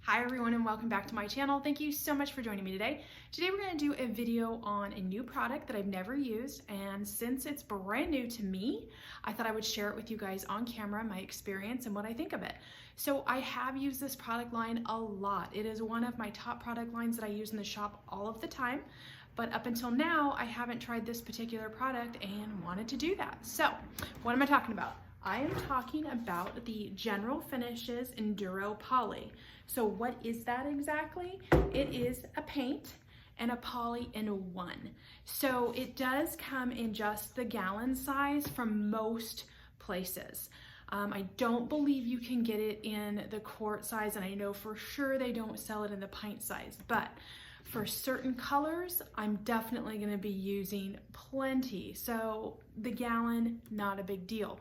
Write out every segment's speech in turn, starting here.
Hi everyone and welcome back to my channel. Thank you so much for joining me today. Today we're going to do a video on a new product that I've never used, and since it's brand new to me, I thought I would share it with you guys on camera, my experience and what I think of it. So I have used this product line a lot. It is one of my top product lines that I use in the shop all of the time, but up until now I haven't tried this particular product and wanted to do that. So what am I talking about? I am talking about the General Finishes Enduro Poly. So what is that exactly? It is a paint and a poly in one. So it does come in just the gallon size from most places. I don't believe you can get it in the quart size, and I know for sure they don't sell it in the pint size, but for certain colors, I'm definitely gonna be using plenty. So the gallon, not a big deal.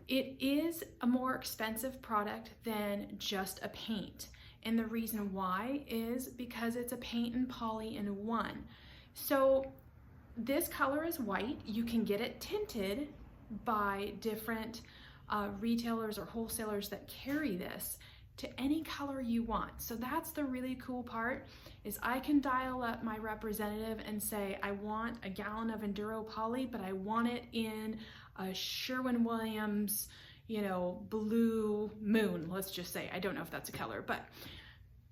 It is a more expensive product than just a paint. And the reason why is because it's a paint and poly in one. So this color is white. You can get it tinted by different retailers or wholesalers that carry this to any color you want. So that's the really cool part, is I can dial up my representative and say, I want a gallon of Enduro Poly, but I want it in a Sherwin-Williams, blue moon, let's just say. I don't know if that's a color, but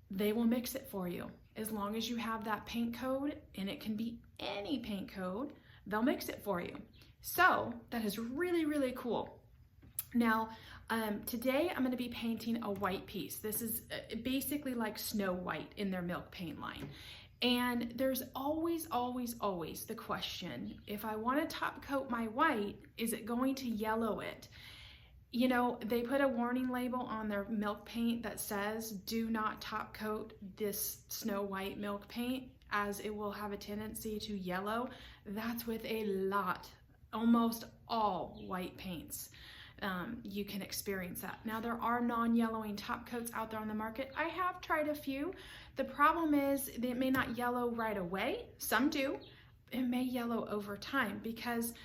they will mix it for you. As long as you have that paint code, and it can be any paint code, they'll mix it for you. So that is really, really cool. Now, today I'm going to be painting a white piece. This is basically like Snow White in their milk paint line. And there's always, always, always the question, if I want to top coat my white, is it going to yellow it? They put a warning label on their milk paint that says, do not top coat this Snow White milk paint, as it will have a tendency to yellow. That's with a lot, almost all white paints. You can experience that. Now, there are non-yellowing top coats out there on the market. I have tried a few. The problem is it may not yellow right away. Some do. It may yellow over time, because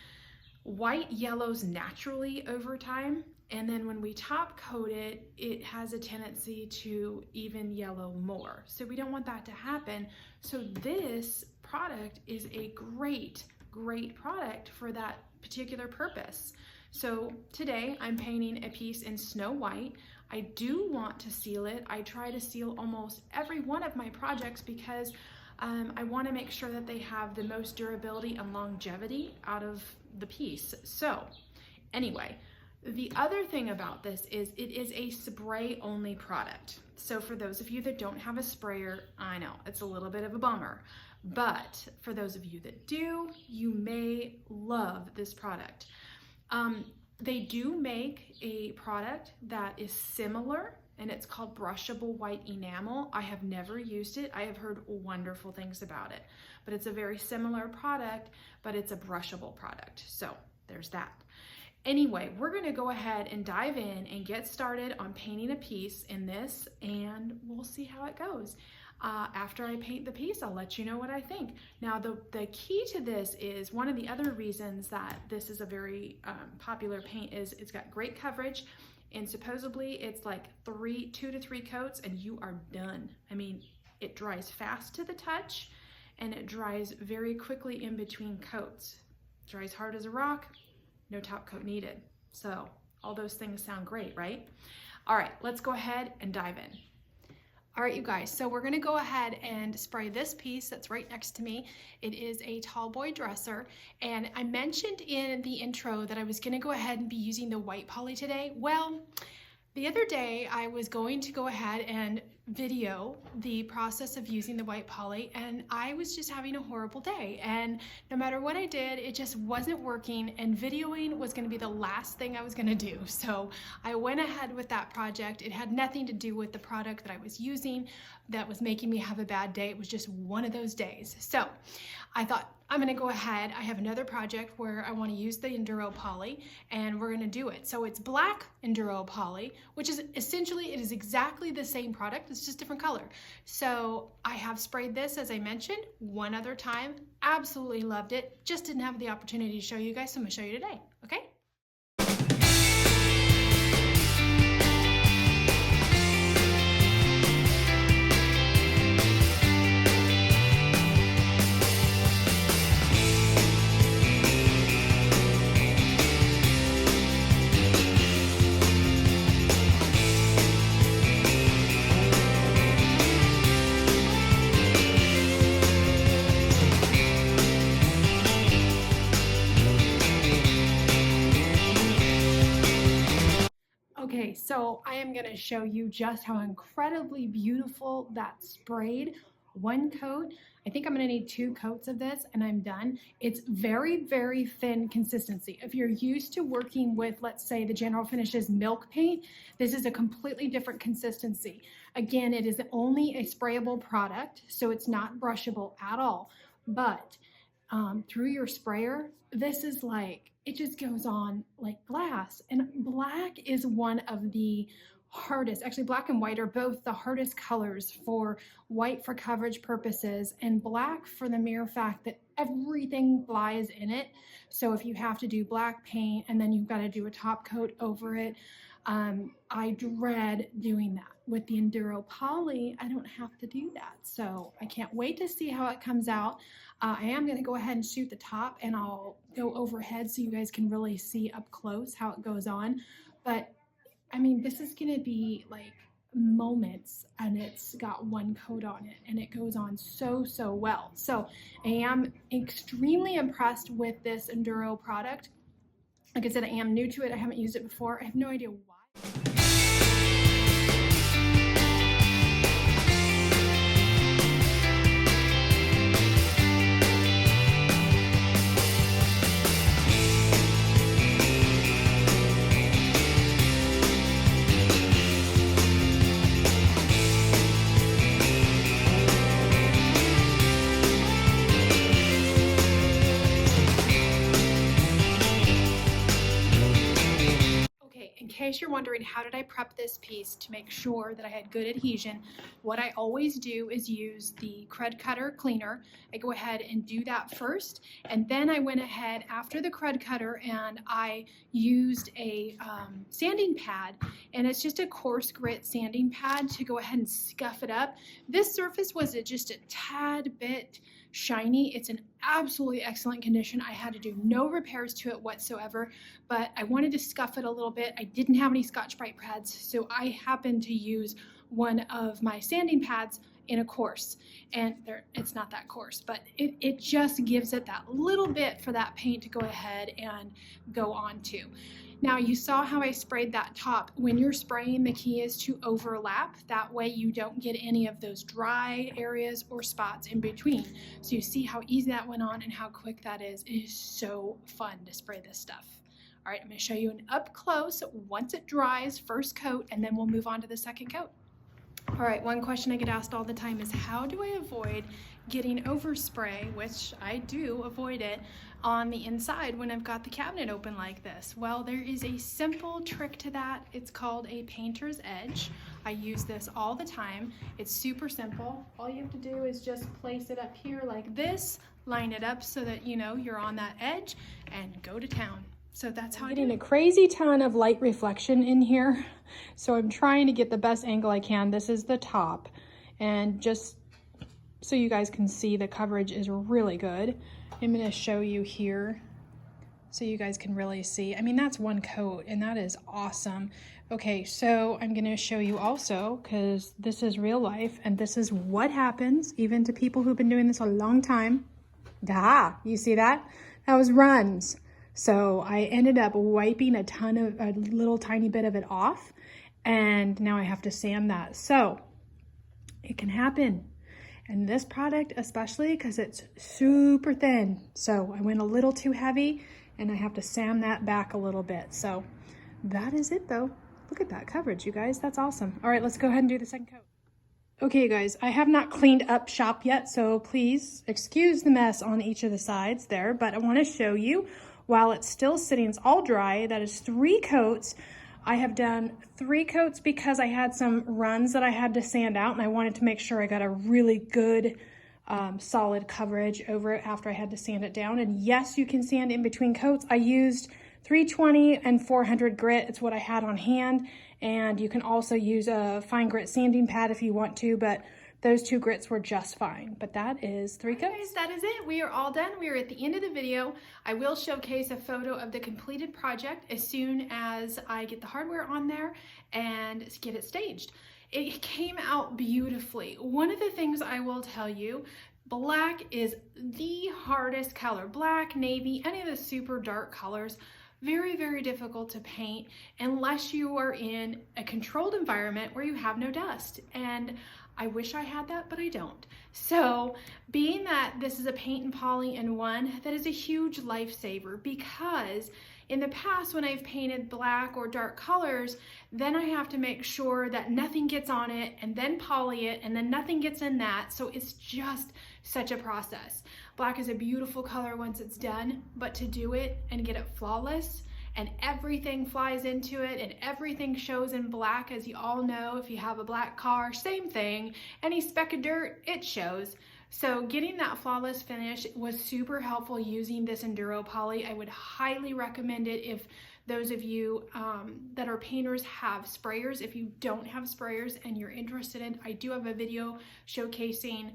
white yellows naturally over time, and then when we top coat it, it has a tendency to even yellow more. So we don't want that to happen. So this product is a great, great product for that particular purpose. So today I'm painting a piece in Snow White. I do want to seal it. I try to seal almost every one of my projects because I want to make sure that they have the most durability and longevity out of the piece. So anyway, the other thing about this is it is a spray only product. So for those of you that don't have a sprayer, I know it's a little bit of a bummer, but for those of you that do, you may love this product. They do make a product that is similar, and it's called brushable white enamel. I have never used it. I have heard wonderful things about it, but it's a very similar product, but it's a brushable product. So there's that. Anyway, we're gonna go ahead and dive in and get started on painting a piece in this, and we'll see how it goes. After I paint the piece, I'll let you know what I think. Now, the key to this is, one of the other reasons that this is a very popular paint is it's got great coverage, and supposedly it's like 2 to 3 coats and you are done. I mean, it dries fast to the touch, and it dries very quickly in between coats. It dries hard as a rock, no top coat needed. So all those things sound great, right? All right, let's go ahead and dive in. All right, you guys, so we're gonna go ahead and spray this piece that's right next to me. It is a tall boy dresser, and I mentioned in the intro that I was gonna go ahead and be using the white poly today. Well, the other day I was going to go ahead and video the process of using the white poly, and I was just having a horrible day, and no matter what I did, it just wasn't working, and videoing was going to be the last thing I was going to do. So I went ahead with that project. It had nothing to do with the product that I was using that was making me have a bad day. It was just one of those days. So I thought, I'm gonna go ahead. I have another project where I wanna use the Enduro Poly, and we're gonna do it. So it's black Enduro Poly, which is essentially, it is exactly the same product, it's just different color. So I have sprayed this, as I mentioned, one other time. Absolutely loved it. Just didn't have the opportunity to show you guys, so I'm gonna show you today, okay? So I am going to show you just how incredibly beautiful that sprayed. One coat. I think I'm going to need 2 coats of this and I'm done. It's very, very thin consistency. If you're used to working with, let's say, the General Finishes milk paint, this is a completely different consistency. Again, it is only a sprayable product, so it's not brushable at all. But through your sprayer, this is like, it just goes on like glass. And black is one of the hardest, actually black and white are both the hardest colors for white for coverage purposes and black for the mere fact that everything flies in it. So if you have to do black paint and then you've got to do a top coat over it, I dread doing that. With the Enduro Poly, I don't have to do that. So I can't wait to see how it comes out. I am going to go ahead and shoot the top and I'll go overhead so you guys can really see up close how it goes on. But I mean, this is going to be like moments and it's got 1 coat on it and it goes on so well. So I am extremely impressed with this Enduro product. Like I said, I am new to it. I haven't used it before. I have no idea why. In case you're wondering, how did I prep this piece to make sure that I had good adhesion? What I always do is use the Crud Cutter cleaner. I go ahead and do that first, and then I went ahead after the Crud Cutter and I used a sanding pad, and it's just a coarse grit sanding pad to go ahead and scuff it up. This surface was just a tad bit shiny. It's in absolutely excellent condition. I had to do no repairs to it whatsoever, but I wanted to scuff it a little bit. I didn't have any Scotch-Brite pads, so I happened to use one of my sanding pads in a coarse, and it's not that coarse, but it just gives it that little bit for that paint to go ahead and go onto. Now you saw how I sprayed that top. When you're spraying, the key is to overlap. That way you don't get any of those dry areas or spots in between. So you see how easy that went on and how quick that is. It is so fun to spray this stuff. All right, I'm gonna show you an up close once it dries, first coat, and then we'll move on to the second coat. All right, one question I get asked all the time is how do I avoid getting overspray, which I do avoid it, on the inside when I've got the cabinet open like this? Well, there is a simple trick to that. It's called a painter's edge. I use this all the time. It's super simple. All you have to do is just place it up here like this, line it up so that you know you're on that edge, and go to town. So that's how I'm getting a crazy ton of light reflection in here. So I'm trying to get the best angle I can. This is the top, and just so you guys can see, the coverage is really good. I'm going to show you here so you guys can really see. I mean, that's 1 coat and that is awesome. Okay, so I'm going to show you also, because this is real life and this is what happens even to people who've been doing this a long time. Ah, you see that? That was runs. So I ended up wiping a little tiny bit of it off, and now I have to sand that. So it can happen. And this product especially, because it's super thin. So I went a little too heavy and I have to sand that back a little bit. So that is it though. Look at that coverage, you guys. That's awesome. All right, let's go ahead and do the second coat. Okay, guys, I have not cleaned up shop yet, so please excuse the mess on each of the sides there, but I want to show you while it's still sitting, it's all dry. That is 3 coats. I have done 3 coats because I had some runs that I had to sand out, and I wanted to make sure I got a really good solid coverage over it after I had to sand it down. And yes, you can sand in between coats. I used 320 and 400 grit. It's what I had on hand, and you can also use a fine grit sanding pad if you want to, but those 2 grits were just fine. But that is 3 coats. Guys, that is it. We are all done. We are at the end of the video. I will showcase a photo of the completed project as soon as I get the hardware on there and get it staged. It came out beautifully. One of the things I will tell you, black is the hardest color. Black, navy, any of the super dark colors very, very difficult to paint unless you are in a controlled environment where you have no dust. And I wish I had that, but I don't. So being that this is a paint and poly in one, that is a huge lifesaver, because in the past when I've painted black or dark colors, then I have to make sure that nothing gets on it and then poly it and then nothing gets in that. So it's just such a process. Black is a beautiful color once it's done, but to do it and get it flawless and everything flies into it and everything shows in black, as you all know, if you have a black car, same thing, any speck of dirt, it shows. So getting that flawless finish was super helpful using this Enduro poly. I would highly recommend it if those of you that are painters have sprayers. If you don't have sprayers and you're interested in, I do have a video showcasing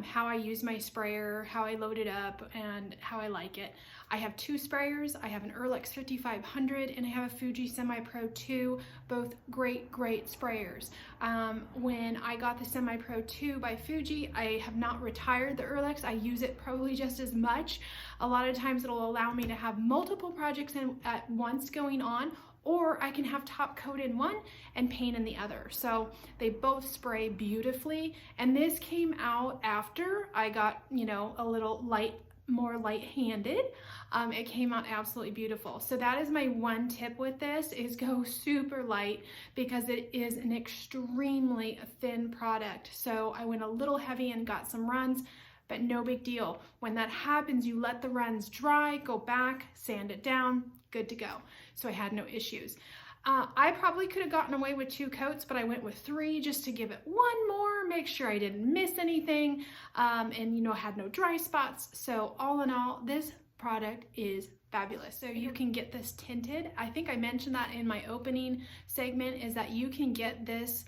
how I use my sprayer, how I load it up, and how I like it. I have two sprayers. I have an Erlex 5500 and I have a Fuji Semi-Pro 2, both great sprayers. When I got the Semi-Pro 2 by Fuji, I have not retired the Erlex. I use it probably just as much. A lot of times it'll allow me to have multiple projects at once going on, or I can have top coat in one and paint in the other. So they both spray beautifully. And this came out after I got, you know, a little more light-handed. It came out absolutely beautiful. So that is my one tip with this, is go super light, because it is an extremely thin product. So I went a little heavy and got some runs, but no big deal. When that happens, you let the runs dry, go back, sand it down, good to go. So I had no issues. I probably could have gotten away with 2 coats, but I went with 3 just to give it one more, make sure I didn't miss anything, and you know, had no dry spots. So all in all, this product is fabulous. So you can get this tinted. I think I mentioned that in my opening segment, is that you can get this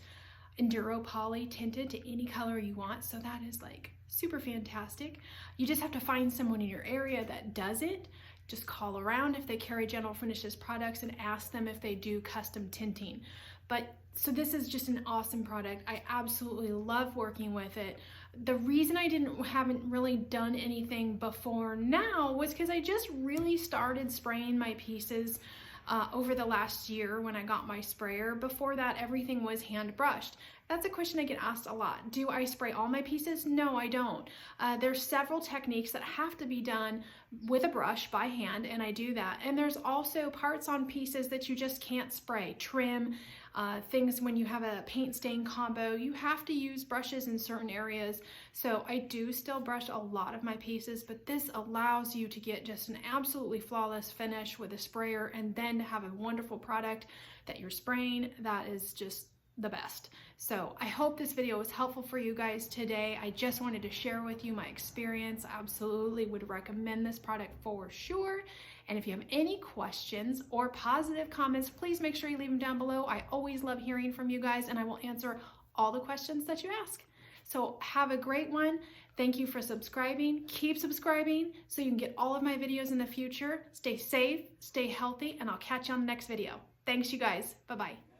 Enduro poly tinted to any color you want. So that is like super fantastic. You just have to find someone in your area that does it. Just call around if they carry General Finishes products and ask them if they do custom tinting. But so this is just an awesome product. I absolutely love working with it. The reason I haven't really done anything before now was because I just really started spraying my pieces over the last year when I got my sprayer. Before that, everything was hand brushed. That's a question I get asked a lot. Do I spray all my pieces? No, I don't. There's several techniques that have to be done with a brush by hand, and I do that. And there's also parts on pieces that you just can't spray. Trim, things when you have a paint stain combo, you have to use brushes in certain areas. So I do still brush a lot of my pieces, but this allows you to get just an absolutely flawless finish with a sprayer, and then to have a wonderful product that you're spraying that is just the best. So I hope this video was helpful for you guys today. I just wanted to share with you my experience. I absolutely would recommend this product for sure. And if you have any questions or positive comments, please make sure you leave them down below. I always love hearing from you guys, and I will answer all the questions that you ask. So have a great one. Thank you for subscribing. Keep subscribing so you can get all of my videos in the future. Stay safe, stay healthy, and I'll catch you on the next video. Thanks, you guys. Bye-bye.